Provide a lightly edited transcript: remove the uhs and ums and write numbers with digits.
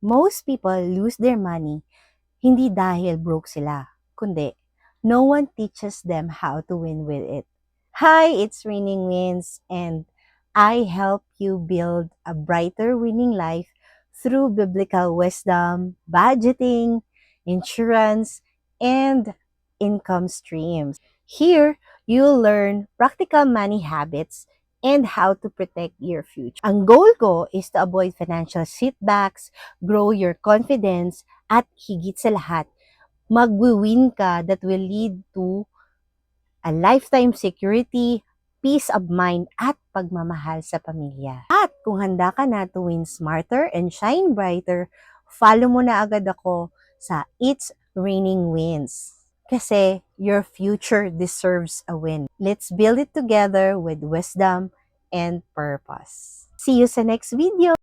Most people lose their money hindi dahil broke sila, kundi no one teaches them how to win with it. Hi, it's Raining Wins, and I help you build a brighter winning life through biblical wisdom, budgeting, insurance, and income streams. Here, you'll learn practical money habits and how to protect your future. Ang goal ko is to avoid financial setbacks, grow your confidence, at higit sa lahat, mag-win ka that will lead to a lifetime security, peace of mind, at pagmamahal sa pamilya. At kung handa ka na to win smarter and shine brighter, follow mo na agad ako sa It's Raining Wins. Kasi your future deserves a win. Let's build it together with wisdom and purpose. See you sa next video!